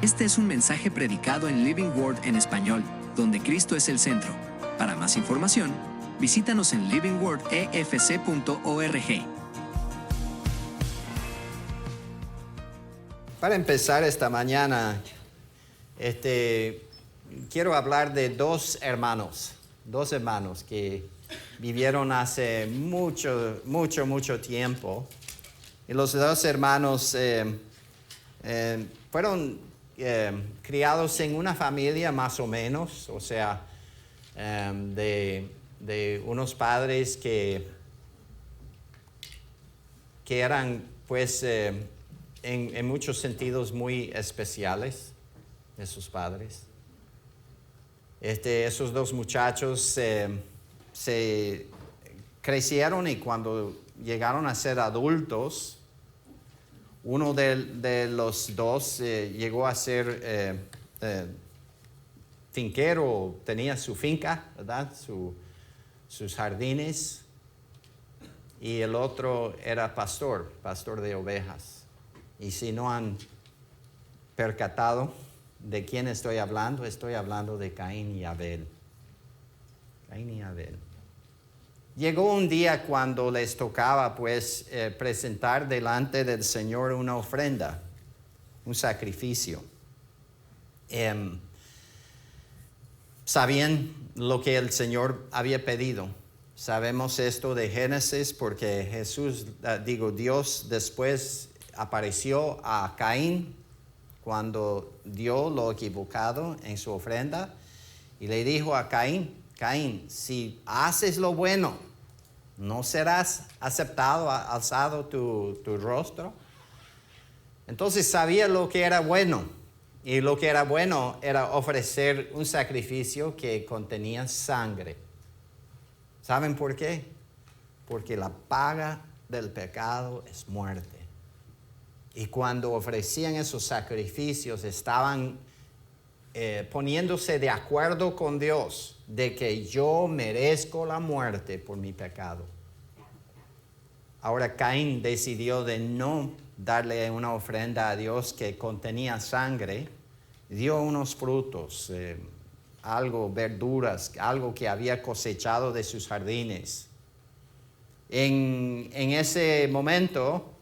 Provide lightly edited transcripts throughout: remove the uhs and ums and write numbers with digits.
Este es un mensaje predicado en Living Word en español, donde Cristo es el centro. Para más información, visítanos en livingwordefc.org. Para empezar esta mañana, quiero hablar de dos hermanos que vivieron hace mucho tiempo. Y los dos hermanos fueron criados en una familia más o menos, o sea, de unos padres que eran pues en muchos sentidos muy especiales de sus padres. Esos dos muchachos se crecieron y cuando llegaron a ser adultos, uno de los dos llegó a ser finquero, tenía su finca, ¿verdad? Sus jardines. Y el otro era pastor de ovejas. Y si no han percatado de quién estoy hablando de Caín y Abel. Caín y Abel. Llegó un día cuando les tocaba pues presentar delante del Señor una ofrenda, un sacrificio. Sabían lo que el Señor había pedido. Sabemos esto de Génesis porque Dios después apareció a Caín cuando dio lo equivocado en su ofrenda y le dijo a Caín, si haces lo bueno, ¿no serás aceptado, alzado tu rostro? Entonces sabía lo que era bueno, y lo que era bueno era ofrecer un sacrificio que contenía sangre. ¿Saben por qué? Porque la paga del pecado es muerte. Y cuando ofrecían esos sacrificios estaban poniéndose de acuerdo con Dios de que yo merezco la muerte por mi pecado. Ahora Caín decidió de no darle una ofrenda a Dios que contenía sangre, dio unos frutos, verduras, algo que había cosechado de sus jardines. En ese momento,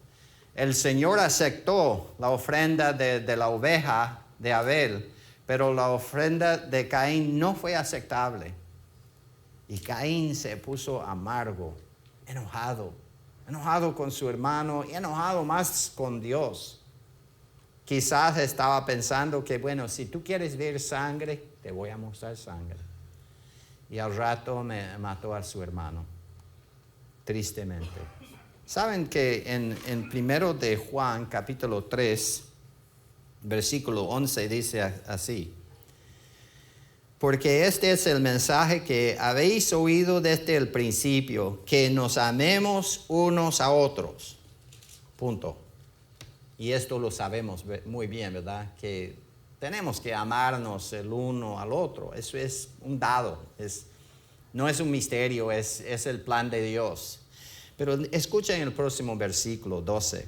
el Señor aceptó la ofrenda de la oveja de Abel, pero la ofrenda de Caín no fue aceptable. Y Caín se puso amargo, enojado con su hermano y enojado más con Dios. Quizás estaba pensando que, bueno, si tú quieres ver sangre, te voy a mostrar sangre. Y al rato me mató a su hermano, tristemente. Saben que en 1 de Juan, capítulo 3, versículo 11, dice así: porque este es el mensaje que habéis oído desde el principio, que nos amemos unos a otros. Punto. Y esto lo sabemos muy bien, ¿verdad? Que tenemos que amarnos el uno al otro. Eso es un dado. No es un misterio, es el plan de Dios. Pero escuchen el próximo versículo 12.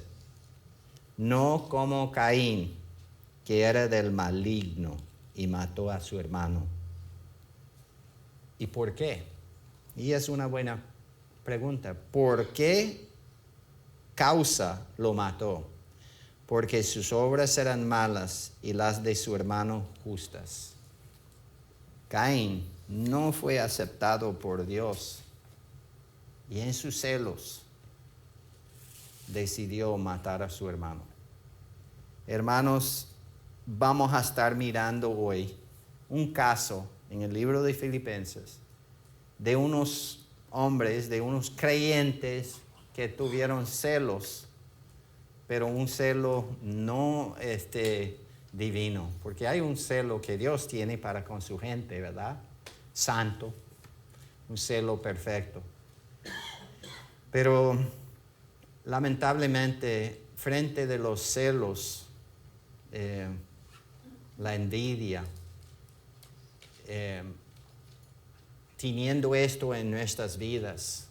No como Caín, que era del maligno y mató a su hermano. ¿Y por qué? Y es una buena pregunta. ¿Por qué causa lo mató? Porque sus obras eran malas y las de su hermano justas. Caín no fue aceptado por Dios y en sus celos decidió matar a su hermano. Hermanos, vamos a estar mirando hoy un caso en el libro de Filipenses de unos hombres, de unos creyentes que tuvieron celos, pero un celo no divino, porque hay un celo que Dios tiene para con su gente, ¿verdad? Santo, un celo perfecto. Pero lamentablemente, frente de los celos, la envidia, teniendo esto en nuestras vidas,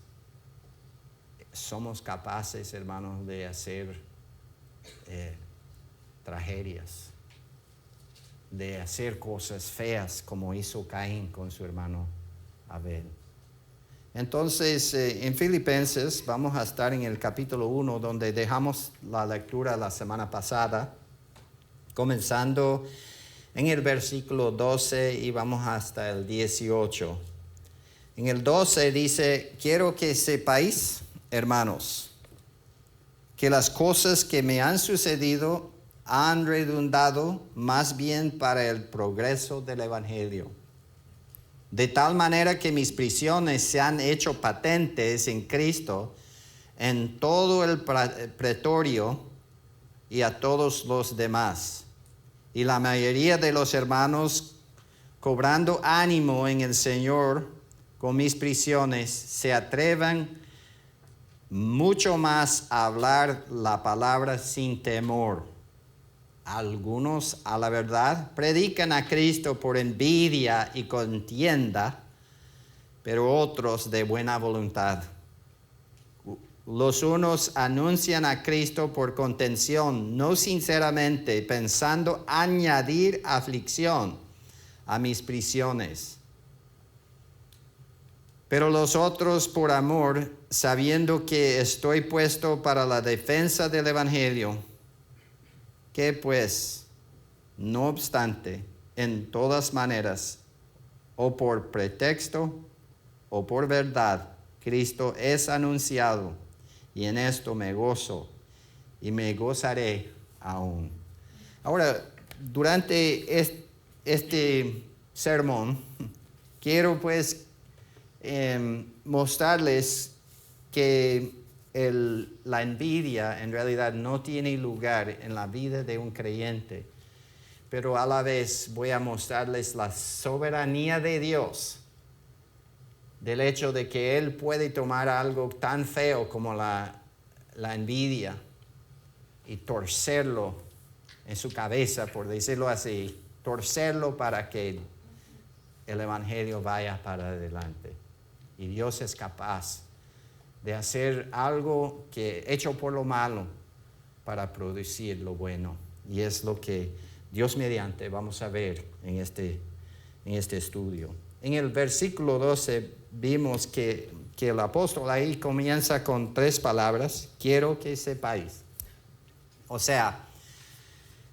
somos capaces, hermanos, de hacer tragedias. de hacer cosas feas como hizo Caín con su hermano Abel. Entonces, en Filipenses vamos a estar en el capítulo 1, donde dejamos la lectura la semana pasada, comenzando en el versículo 12 y vamos hasta el 18. En el 12 dice: quiero que sepáis, hermanos, que las cosas que me han sucedido han redundado más bien para el progreso del Evangelio. De tal manera que mis prisiones se han hecho patentes en Cristo en todo el pretorio y a todos los demás. Y la mayoría de los hermanos, cobrando ánimo en el Señor con mis prisiones, se atrevan mucho más a hablar la palabra sin temor. Algunos, a la verdad, predican a Cristo por envidia y contienda, pero otros de buena voluntad. Los unos anuncian a Cristo por contención, no sinceramente, pensando añadir aflicción a mis prisiones. Pero los otros por amor, sabiendo que estoy puesto para la defensa del Evangelio. Que pues, no obstante, en todas maneras, o por pretexto o por verdad, Cristo es anunciado, y en esto me gozo y me gozaré aún. Ahora, durante este sermón, quiero pues mostrarles que la envidia en realidad no tiene lugar en la vida de un creyente, pero a la vez voy a mostrarles la soberanía de Dios, del hecho de que Él puede tomar algo tan feo como la envidia y torcerlo en su cabeza, por decirlo así, torcerlo para que el Evangelio vaya para adelante. Y Dios es capaz de hacer algo hecho por lo malo para producir lo bueno. Y es lo que Dios mediante vamos a ver en este estudio. En el versículo 12 vimos que el apóstol ahí comienza con 3 palabras: quiero que sepáis. O sea,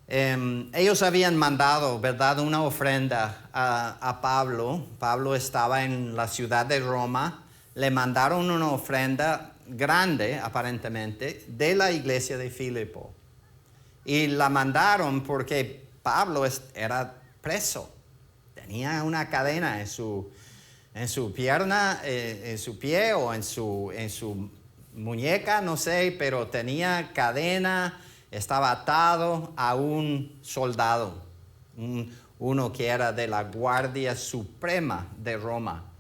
ellos habían mandado, ¿verdad?, una ofrenda a Pablo. Pablo estaba en la ciudad de Roma. Le mandaron una ofrenda grande, aparentemente, de la iglesia de Filipo. Y la mandaron porque Pablo era preso. Tenía una cadena en su pierna, en su pie o en su muñeca, no sé, pero tenía cadena, estaba atado a un soldado, uno que era de la Guardia Suprema de Roma.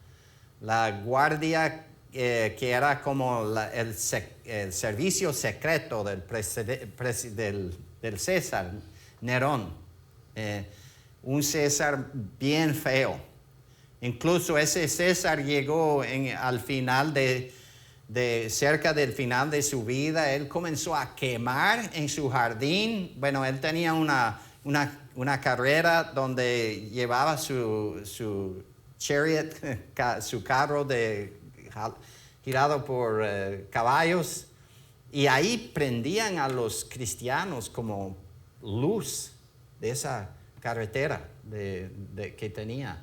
La guardia que era como el servicio secreto del César Nerón. Un César bien feo. Incluso ese César llegó al final cerca del final de su vida. Él comenzó a quemar en su jardín. Bueno, él tenía una carrera donde llevaba su chariot, su carro girado por caballos, y ahí prendían a los cristianos como luz de esa carretera que tenía.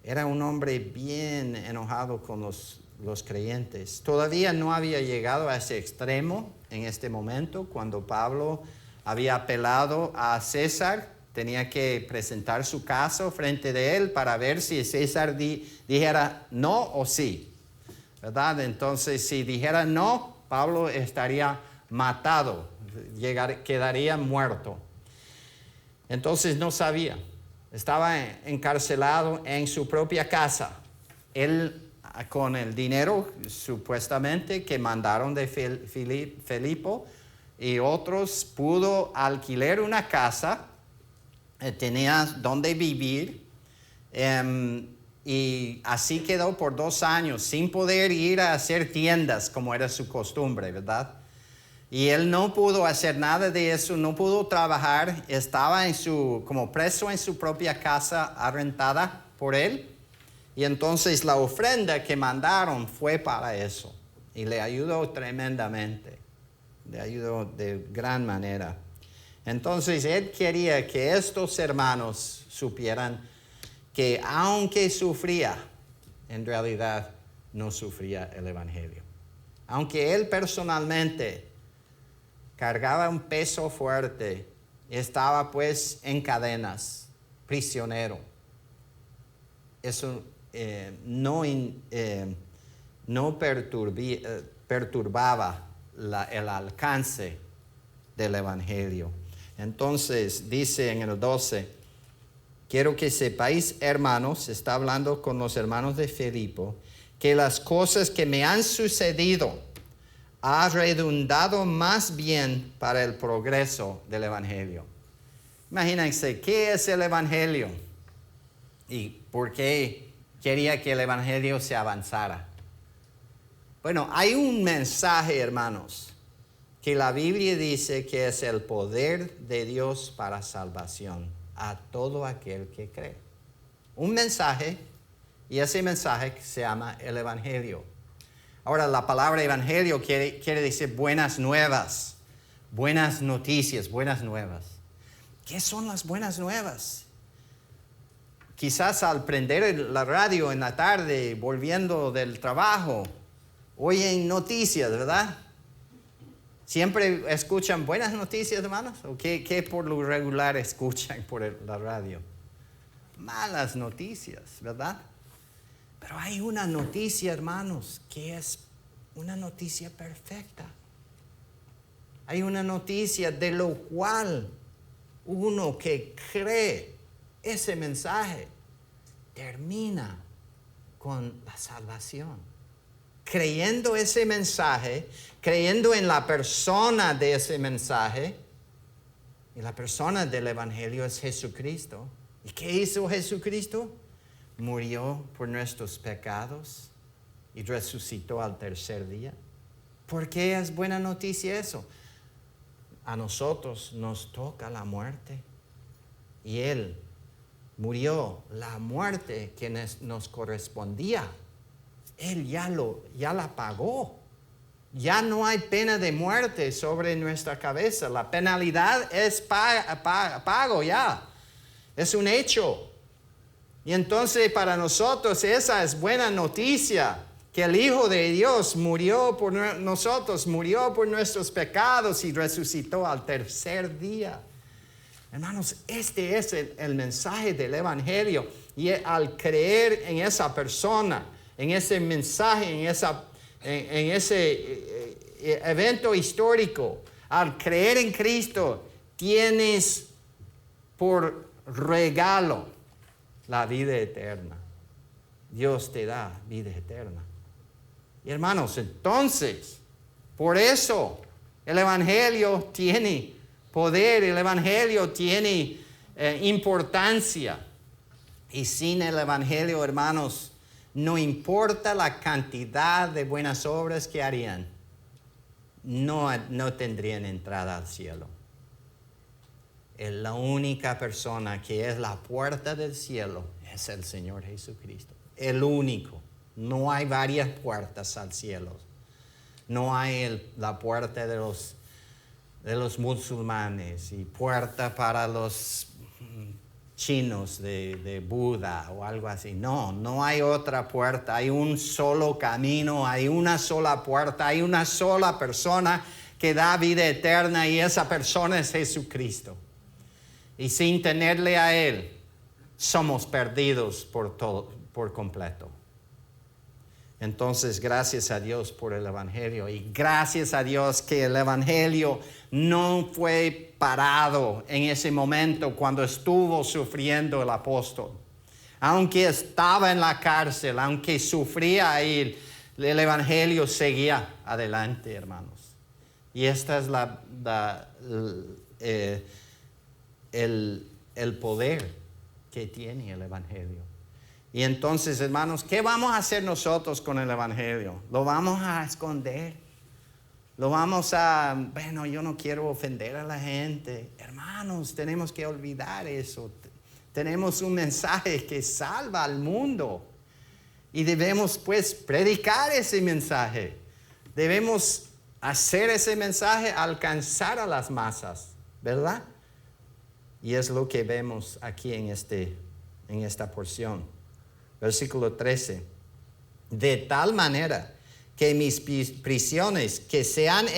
Era un hombre bien enojado con los creyentes. Todavía no había llegado a ese extremo en este momento. Cuando Pablo había apelado a César, tenía que presentar su caso frente de él para ver si César dijera no o sí, ¿verdad? Entonces, si dijera no, Pablo estaría matado, quedaría muerto. Entonces no sabía. Estaba encarcelado en su propia casa. Él, con el dinero supuestamente que mandaron de Filipo y otros, pudo alquilar una casa. Tenía donde vivir, y así quedó por 2 años sin poder ir a hacer tiendas como era su costumbre, ¿verdad? Y él no pudo hacer nada de eso, no pudo trabajar, estaba como preso en su propia casa arrentada por él. Y entonces la ofrenda que mandaron fue para eso. Y le ayudó tremendamente, le ayudó de gran manera. Entonces él quería que estos hermanos supieran que aunque sufría, en realidad no sufría el evangelio. Aunque él personalmente cargaba un peso fuerte, estaba pues en cadenas, prisionero. Eso no perturbaba el alcance del evangelio. Entonces dice en el 12, quiero que sepáis, hermanos, está hablando con los hermanos de Filipo, que las cosas que me han sucedido ha redundado más bien para el progreso del evangelio. Imagínense, ¿qué es el evangelio? ¿Y por qué quería que el evangelio se avanzara? Bueno, hay un mensaje, hermanos, que la Biblia dice que es el poder de Dios para salvación a todo aquel que cree. Un mensaje, y ese mensaje se llama el evangelio. Ahora, la palabra evangelio quiere decir buenas nuevas, buenas noticias, buenas nuevas. ¿Qué son las buenas nuevas? Quizás al prender la radio en la tarde, volviendo del trabajo, oyen noticias, ¿verdad? ¿Siempre escuchan buenas noticias, hermanos? ¿O qué por lo regular escuchan por la radio? Malas noticias, ¿verdad? Pero hay una noticia, hermanos, que es una noticia perfecta. Hay una noticia de lo cual uno que cree ese mensaje termina con la salvación. Creyendo ese mensaje, creyendo en la persona de ese mensaje, y la persona del evangelio es Jesucristo. ¿Y qué hizo Jesucristo? Murió por nuestros pecados y resucitó al tercer día. ¿Por qué es buena noticia eso? A nosotros nos toca la muerte y Él murió la muerte que nos correspondía. Él ya la pagó. Ya no hay pena de muerte sobre nuestra cabeza. La penalidad es pago ya. Es un hecho. Y entonces para nosotros esa es buena noticia, que el Hijo de Dios murió por nosotros, murió por nuestros pecados y resucitó al tercer día. Hermanos, este es el mensaje del evangelio. Y al creer en esa persona, en ese mensaje, en ese evento histórico, al creer en Cristo, tienes por regalo la vida eterna. Dios te da vida eterna. Y hermanos, entonces, por eso el evangelio tiene poder, el evangelio tiene importancia. Y sin el evangelio, hermanos, no importa la cantidad de buenas obras que harían, no tendrían entrada al cielo. La única persona que es la puerta del cielo es el Señor Jesucristo. El único. No hay varias puertas al cielo. No hay la puerta de los musulmanes y puerta para los chinos de Buda o algo así. No hay otra puerta. Hay un solo camino, hay una sola puerta, hay una sola persona que da vida eterna y esa persona es Jesucristo. Y sin tenerle a Él, somos perdidos por completo. Entonces, gracias a Dios por el evangelio y gracias a Dios que el evangelio no fue parado en ese momento cuando estuvo sufriendo el apóstol. Aunque estaba en la cárcel, aunque sufría ahí, el evangelio seguía adelante, hermanos. Y esta es el poder que tiene el evangelio. Y entonces, hermanos, ¿qué vamos a hacer nosotros con el evangelio? ¿Lo vamos a esconder? bueno, yo no quiero ofender a la gente. Hermanos, tenemos que olvidar eso. Tenemos un mensaje que salva al mundo. Y debemos pues predicar ese mensaje. Debemos hacer ese mensaje alcanzar a las masas, ¿verdad? Y es lo que vemos aquí en esta porción. Versículo 13. De tal manera que mis prisiones que se han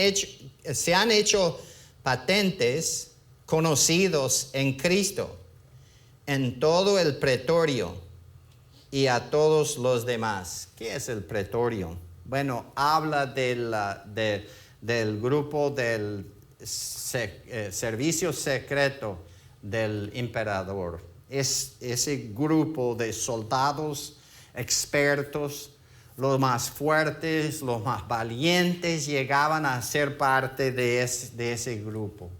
hecho patentes, conocidos en Cristo, en todo el pretorio y a todos los demás. ¿Qué es el pretorio? Bueno, habla del grupo del servicio secreto del emperador. Es ese grupo de soldados expertos, los más fuertes, los más valientes, llegaban a ser parte de ese grupo.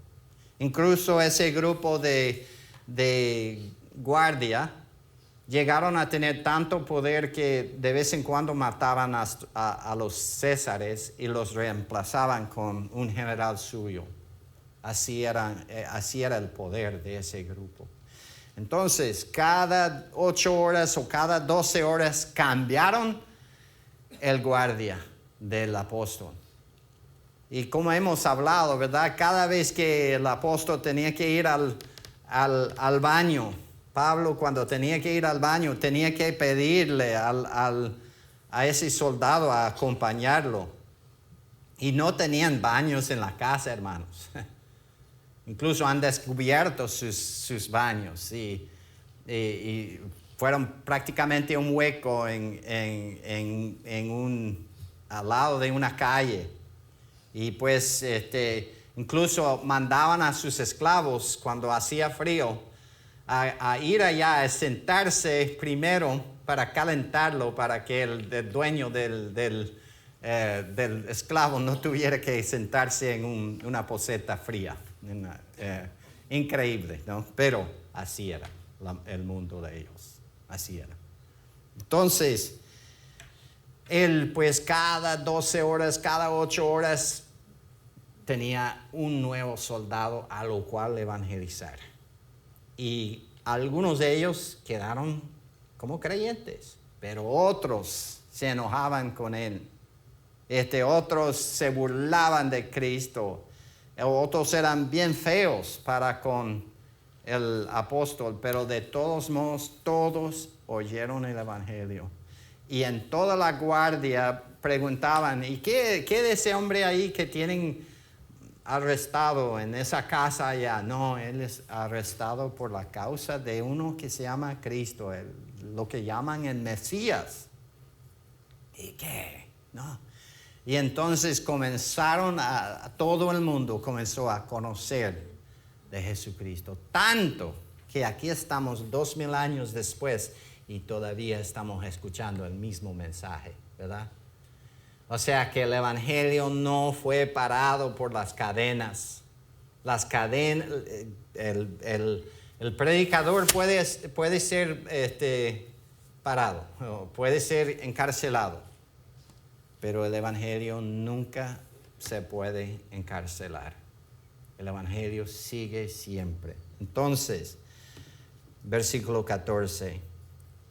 Incluso ese grupo de guardia llegaron a tener tanto poder que de vez en cuando mataban a los césares y los reemplazaban con un general suyo. Así era el poder de ese grupo. Entonces, cada 8 horas o cada 12 horas cambiaron el guardia del apóstol. Y como hemos hablado, ¿verdad? Cada vez que el apóstol tenía que ir al baño, Pablo cuando tenía que ir al baño, tenía que pedirle a ese soldado a acompañarlo. Y no tenían baños en la casa, hermanos. Incluso han descubierto sus baños y fueron prácticamente un hueco al lado de una calle. Y pues incluso mandaban a sus esclavos cuando hacía frío a ir allá a sentarse primero para calentarlo, para que el dueño del esclavo no tuviera que sentarse en una poseta fría. Increíble, ¿no? Pero así era el mundo de ellos. Así era. Entonces, él pues cada 12 horas, cada 8 horas tenía un nuevo soldado a lo cual evangelizar. Y algunos de ellos quedaron como creyentes, pero otros se enojaban con él. Otros se burlaban de Cristo. Otros eran bien feos para con el apóstol, pero de todos modos todos oyeron el evangelio. Y en toda la guardia preguntaban, ¿y qué de ese hombre ahí que tienen arrestado en esa casa allá? No, él es arrestado por la causa de uno que se llama Cristo, lo que llaman el Mesías. ¿Y qué? No. Y entonces todo el mundo comenzó a conocer de Jesucristo. Tanto que aquí estamos 2000 años después y todavía estamos escuchando el mismo mensaje, ¿verdad? O sea que el evangelio no fue parado por las cadenas. Las cadenas, el predicador puede ser parado, puede ser encarcelado. Pero el evangelio nunca se puede encarcelar. El evangelio sigue siempre. Entonces, versículo 14.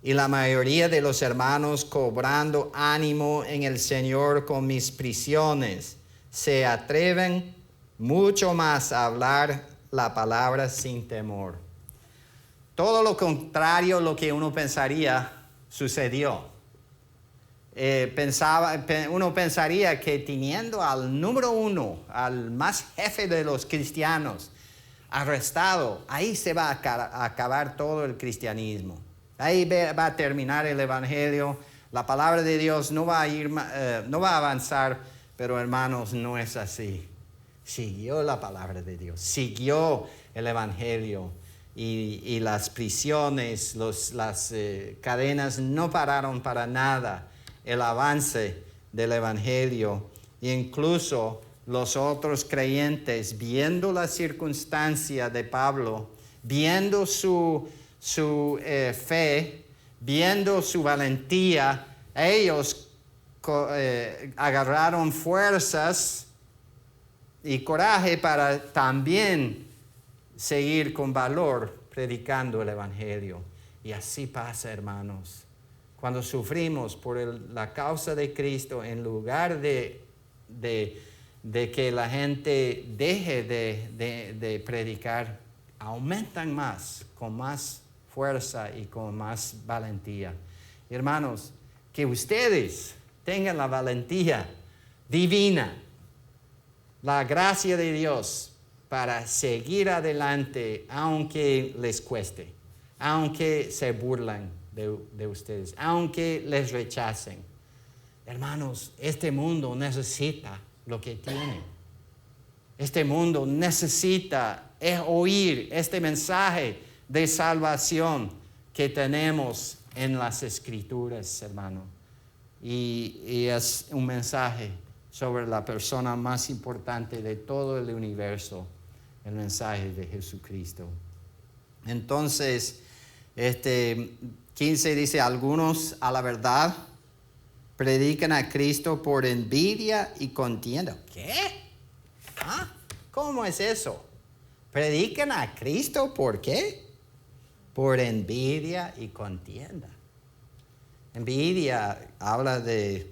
Y la mayoría de los hermanos, cobrando ánimo en el Señor con mis prisiones, se atreven mucho más a hablar la palabra sin temor. Todo lo contrario a lo que uno pensaría sucedió. Uno pensaría que teniendo al número 1, al más jefe de los cristianos, arrestado, ahí se va a acabar todo el cristianismo. Ahí va a terminar el evangelio. La palabra de Dios no va a avanzar, pero hermanos, no es así. Siguió la palabra de Dios, siguió el evangelio y las prisiones, las cadenas no pararon para nada el avance del evangelio. E incluso los otros creyentes, viendo la circunstancia de Pablo, viendo su fe, viendo su valentía, ellos agarraron fuerzas y coraje para también seguir con valor predicando el Evangelio. Y así pasa, hermanos. Cuando sufrimos por la causa de Cristo, en lugar de que la gente deje de predicar, aumentan más, con más fuerza y con más valentía. Hermanos, que ustedes tengan la valentía divina, la gracia de Dios para seguir adelante aunque les cueste, aunque se burlan de ustedes, aunque les rechacen. Hermanos, este mundo necesita lo que tiene. Este mundo necesita oír este mensaje de salvación que tenemos en las Escrituras, hermano. Y es un mensaje sobre la persona más importante de todo el universo, el mensaje de Jesucristo. Entonces, 15 dice, algunos a la verdad predican a Cristo por envidia y contienda. ¿Qué? ¿Ah? ¿Cómo es eso? ¿Predican a Cristo por qué? Por envidia y contienda. Envidia habla de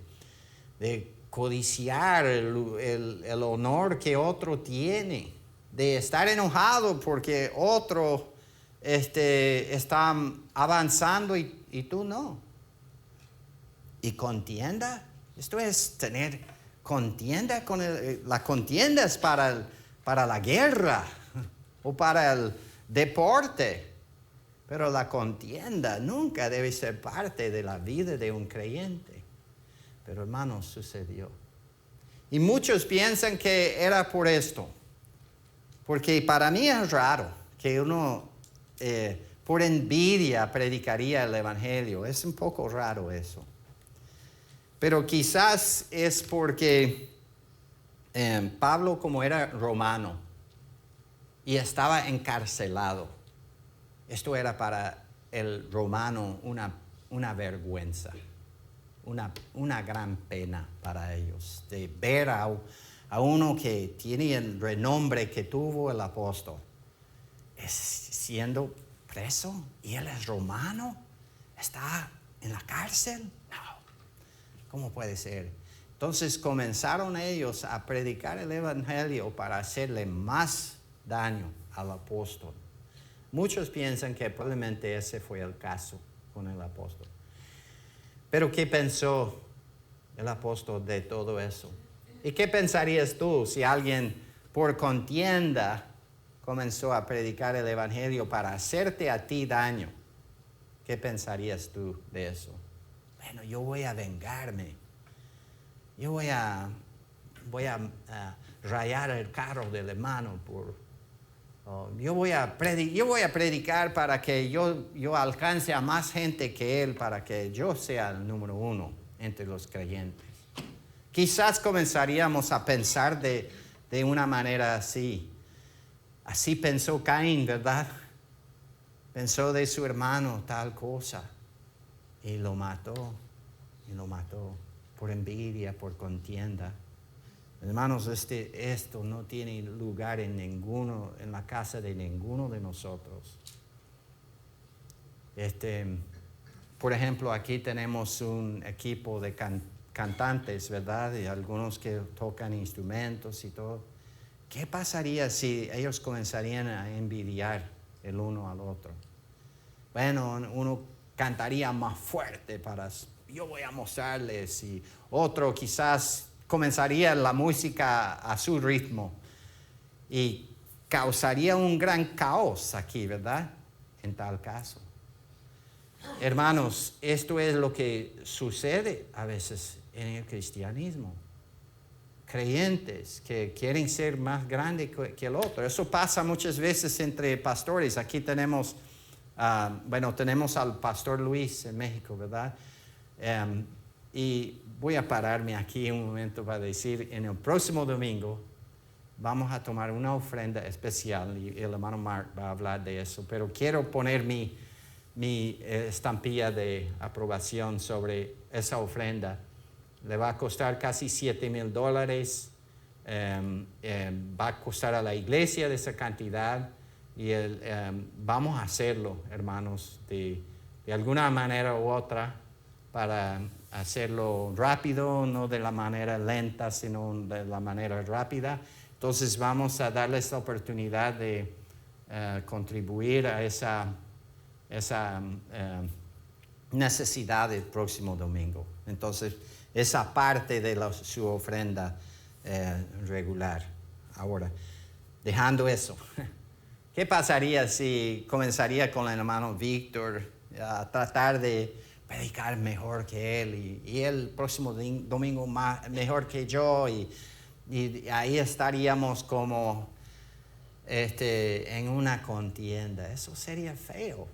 codiciar el honor que otro tiene, de estar enojado porque otro está avanzando y tú no. Y contienda, esto es tener contienda la contienda es para la guerra o para el deporte, pero la contienda nunca debe ser parte de la vida de un creyente. Pero hermanos, sucedió. Y muchos piensan que era por esto, porque para mí es raro que uno por envidia predicaría el Evangelio. Es un poco raro eso. Pero quizás es porque Pablo, como era romano y estaba encarcelado, esto era para el romano una vergüenza, una gran pena para ellos, de ver a uno que tiene el renombre que tuvo el apóstol, siendo preso, y él es romano, está en la cárcel. No. ¿Cómo puede ser? Entonces comenzaron ellos a predicar el Evangelio para hacerle más daño al apóstol. Muchos piensan que probablemente ese fue el caso con el apóstol. Pero ¿qué pensó el apóstol de todo eso? ¿Y qué pensarías tú si alguien por contienda comenzó a predicar el Evangelio para hacerte a ti daño? ¿Qué pensarías tú de eso? Bueno, yo voy a vengarme. Yo voy a rayar el carro del hermano. Yo voy a predicar para que yo alcance a más gente que él, para que yo sea el número uno entre los creyentes. Quizás comenzaríamos a pensar de una manera así. Así pensó Caín, ¿verdad? Pensó de su hermano tal cosa. Y lo mató por envidia, por contienda. Hermanos, esto no tiene lugar en la casa de ninguno de nosotros. Por ejemplo, aquí tenemos un equipo de cantantes, ¿verdad? Y algunos que tocan instrumentos y todo. ¿Qué pasaría si ellos comenzarían a envidiar el uno al otro? Bueno, uno cantaría más fuerte yo voy a mostrarles, y otro quizás comenzaría la música a su ritmo y causaría un gran caos aquí, ¿verdad? En tal caso. Hermanos, esto es lo que sucede a veces en el cristianismo. Creyentes que quieren ser más grandes que el otro. Eso pasa muchas veces entre pastores. Aquí tenemos al pastor Luis en México, ¿verdad? Y voy a pararme aquí un momento para decir, en el próximo domingo vamos a tomar una ofrenda especial y el hermano Mark va a hablar de eso, pero quiero poner mi estampilla de aprobación sobre esa ofrenda. Le va a costar casi $7,000 va a costar a la iglesia de esa cantidad y vamos a hacerlo, hermanos, de alguna manera u otra para hacerlo rápido, no de la manera lenta, sino de la manera rápida. Entonces vamos a darles la oportunidad de contribuir a esa necesidad el próximo domingo. Entonces, esa parte de su ofrenda regular. Ahora, dejando eso, ¿qué pasaría si comenzaría con el hermano Víctor a tratar de predicar mejor que él y el próximo domingo mejor que yo y ahí estaríamos como en una contienda? Eso sería feo.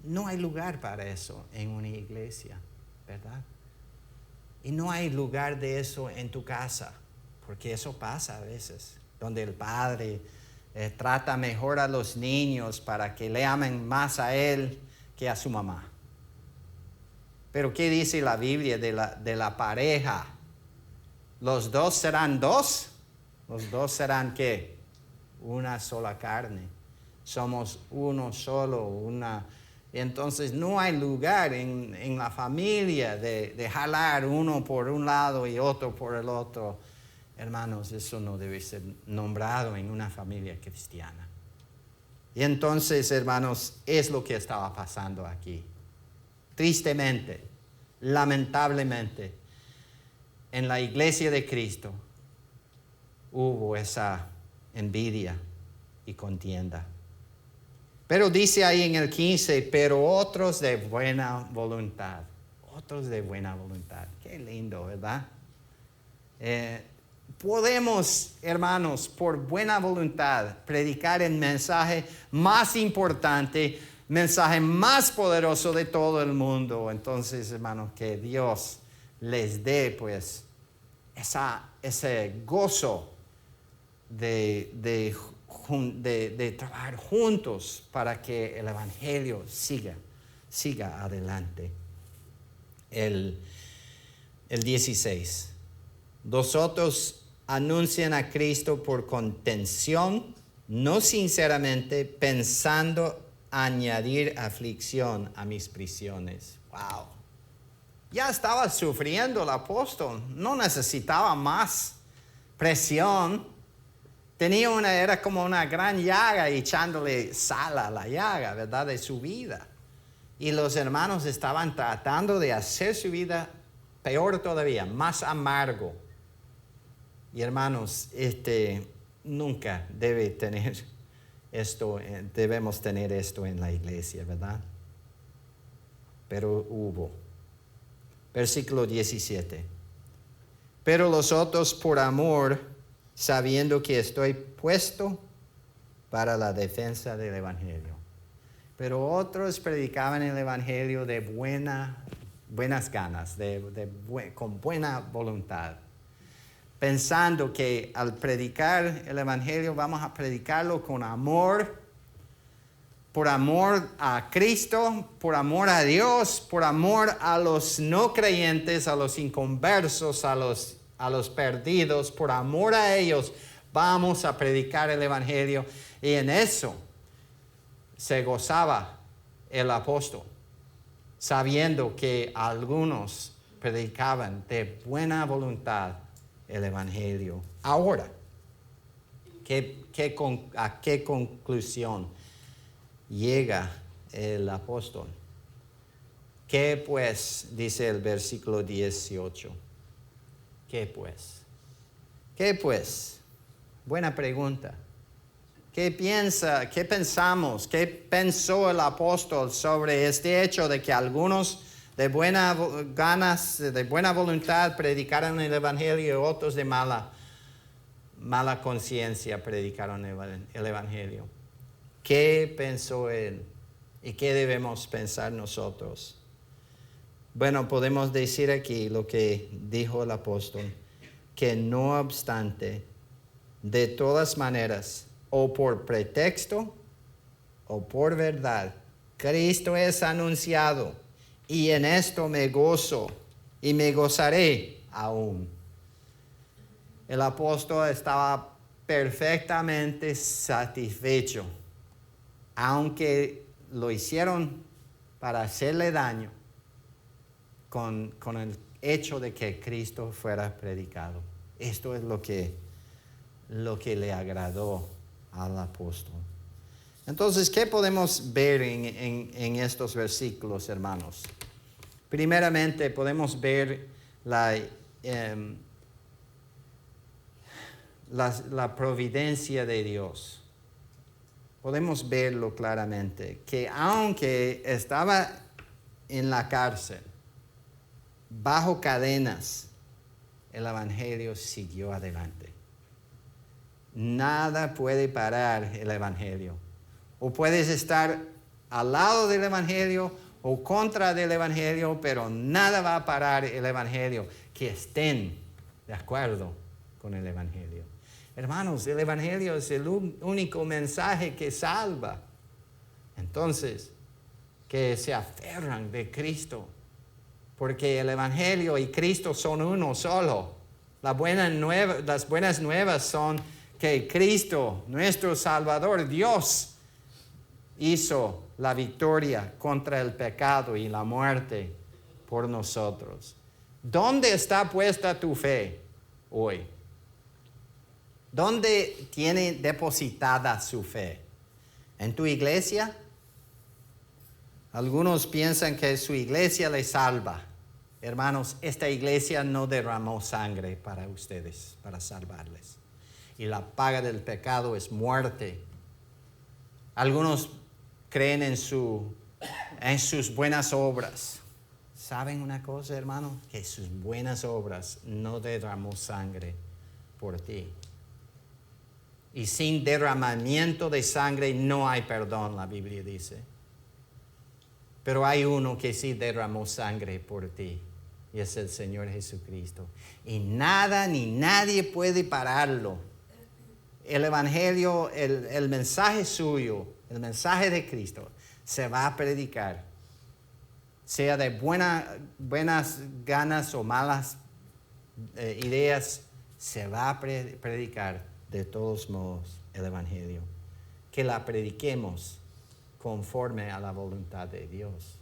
No hay lugar para eso en una iglesia, ¿verdad? Y no hay lugar de eso en tu casa, porque eso pasa a veces, donde el padre trata mejor a los niños para que le amen más a él que a su mamá. Pero ¿qué dice la Biblia de la pareja? ¿Los dos serán dos? ¿Los dos serán qué? Una sola carne. Somos uno solo, Entonces no hay lugar en la familia de jalar uno por un lado y otro por el otro. Hermanos, eso no debe ser nombrado en una familia cristiana. Y entonces, hermanos, es lo que estaba pasando aquí. Tristemente, lamentablemente, en la iglesia de Cristo hubo esa envidia y contienda. Pero dice ahí en el 15, pero otros de buena voluntad. Otros de buena voluntad. Qué lindo, ¿verdad? Podemos, hermanos, por buena voluntad, predicar el mensaje más importante, mensaje más poderoso de todo el mundo. Entonces, hermanos, que Dios les dé, pues, ese gozo de trabajar juntos para que el evangelio siga adelante. El 16. Vosotros anuncian a Cristo por contención, no sinceramente, pensando añadir aflicción a mis prisiones. Wow. Ya estaba sufriendo el apóstol, no necesitaba más presión. Era como una gran llaga echándole sal a la llaga, ¿verdad?, de su vida. Y los hermanos estaban tratando de hacer su vida peor todavía, más amargo. Y hermanos, nunca debemos tener esto en la iglesia, ¿verdad? Pero hubo. Versículo 17. Pero los otros por amor, sabiendo que estoy puesto para la defensa del evangelio. Pero otros predicaban el evangelio de buenas ganas, con buena voluntad, pensando que al predicar el evangelio vamos a predicarlo con amor, por amor a Cristo, por amor a Dios, por amor a los no creyentes, a los inconversos, a los perdidos, por amor a ellos vamos a predicar el evangelio. Y en eso se gozaba el apóstol, sabiendo que algunos predicaban de buena voluntad el evangelio. Ahora, ¿a qué conclusión llega el apóstol? ¿Qué pues? Dice el versículo 18. ¿Qué pues? ¿Qué pues? Buena pregunta. ¿Qué pensamos? ¿Qué pensó el apóstol sobre este hecho de que algunos de buena voluntad predicaron el evangelio y otros de mala conciencia predicaron el evangelio? ¿Qué pensó él? ¿Y qué debemos pensar nosotros? Bueno, podemos decir aquí lo que dijo el apóstol, que no obstante, de todas maneras, o por pretexto o por verdad, Cristo es anunciado, y en esto me gozo y me gozaré aún. el apóstol estaba perfectamente satisfecho, aunque lo hicieron para hacerle daño con el hecho de que Cristo fuera predicado. Esto es lo que le agradó al apóstol. Entonces, ¿qué podemos ver en estos versículos, hermanos? Primeramente, podemos ver la providencia de Dios. Podemos verlo claramente, que aunque estaba en la cárcel, bajo cadenas, el evangelio siguió adelante. Nada puede parar el evangelio. O puedes estar al lado del evangelio o contra del evangelio, pero nada va a parar el evangelio, que estén de acuerdo con el evangelio. Hermanos, el evangelio es el único mensaje que salva. Entonces, que se aferran de Cristo, porque el evangelio y Cristo son uno solo. Las buenas nuevas son que Cristo, nuestro Salvador, Dios, hizo la victoria contra el pecado y la muerte por nosotros. ¿Dónde está puesta tu fe hoy? ¿Dónde tiene depositada su fe? ¿En tu iglesia? Algunos piensan que su iglesia les salva. Hermanos, esta iglesia no derramó sangre para ustedes, para salvarles. Y la paga del pecado es muerte. Algunos creen en sus buenas obras. ¿Saben una cosa, hermano? Que sus buenas obras no derramó sangre por ti. Y sin derramamiento de sangre no hay perdón, la Biblia dice. Pero hay uno que sí derramó sangre por ti, y es el Señor Jesucristo. Y nada ni nadie puede pararlo. El evangelio, el mensaje suyo, el mensaje de Cristo, se va a predicar. Sea de buenas ganas o malas ideas, se va a predicar de todos modos el evangelio. Que la prediquemos conforme a la voluntad de Dios.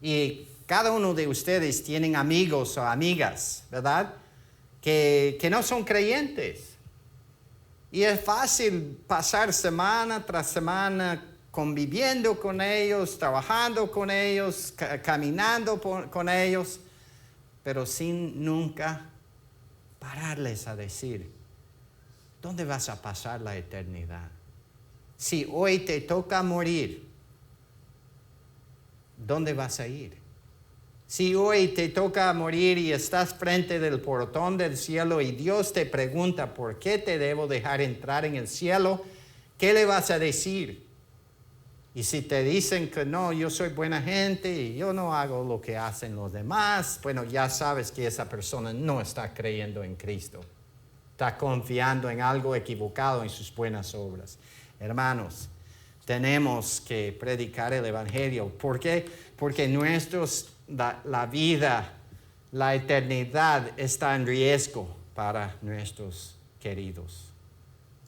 Y cada uno de ustedes tienen amigos o amigas, ¿verdad? Que no son creyentes. Y es fácil pasar semana tras semana conviviendo con ellos, trabajando con ellos, caminando con ellos, pero sin nunca pararles a decir, ¿dónde vas a pasar la eternidad? Si hoy te toca morir, ¿dónde vas a ir? Si hoy te toca morir y estás frente del portón del cielo y Dios te pregunta, ¿por qué te debo dejar entrar en el cielo? ¿Qué le vas a decir? Y si te dicen que no, yo soy buena gente y yo no hago lo que hacen los demás, bueno, ya sabes que esa persona no está creyendo en Cristo. Está confiando en algo equivocado en sus buenas obras. Hermanos, tenemos que predicar el evangelio. ¿Por qué? Porque la vida, la eternidad está en riesgo para nuestros queridos,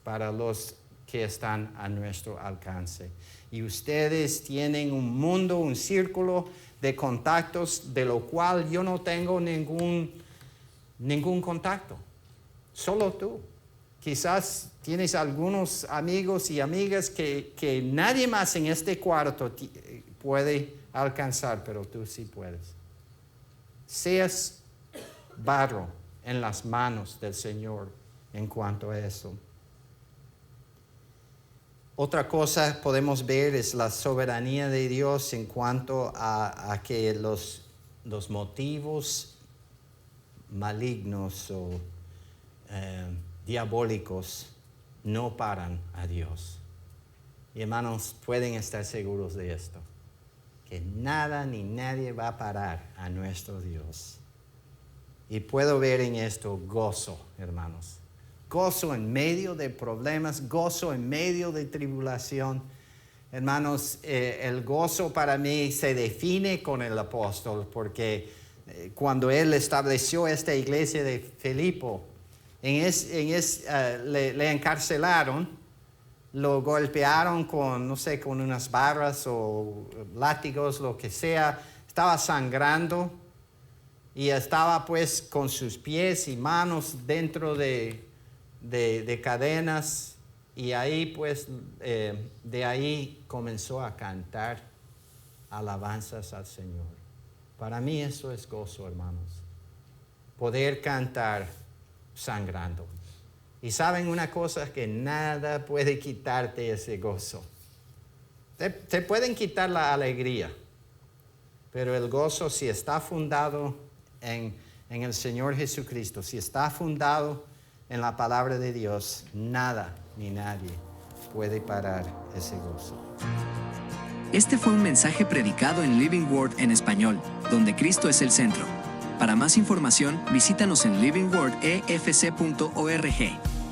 para los que están a nuestro alcance. Y ustedes tienen un mundo, un círculo de contactos de lo cual yo no tengo ningún contacto. Solo tú. Quizás tienes algunos amigos y amigas que nadie más en este cuarto puede alcanzar, pero tú sí puedes. Seas barro en las manos del Señor en cuanto a eso. Otra cosa podemos ver es la soberanía de Dios en cuanto a que los motivos malignos o diabólicos no paran a Dios. Y hermanos, pueden estar seguros de esto, que nada ni nadie va a parar a nuestro Dios. Y puedo ver en esto gozo, hermanos. Gozo en medio de problemas, gozo en medio de tribulación. Hermanos, el gozo para mí se define con el apóstol, porque cuando él estableció esta iglesia de Filipo, le encarcelaron, lo golpearon con, no sé, con unas barras o látigos, lo que sea. Estaba sangrando y estaba pues con sus pies y manos dentro de cadenas. Y ahí pues, de ahí comenzó a cantar alabanzas al Señor. Para mí eso es gozo, hermanos. Poder cantar sangrando. Y saben una cosa, que nada puede quitarte ese gozo. Te pueden quitar la alegría, pero el gozo, si está fundado en el Señor Jesucristo, si está fundado en la palabra de Dios, nada ni nadie puede parar ese gozo. Este fue un mensaje predicado en Living Word en español, donde Cristo es el centro. Para más información, visítanos en livingwordefc.org.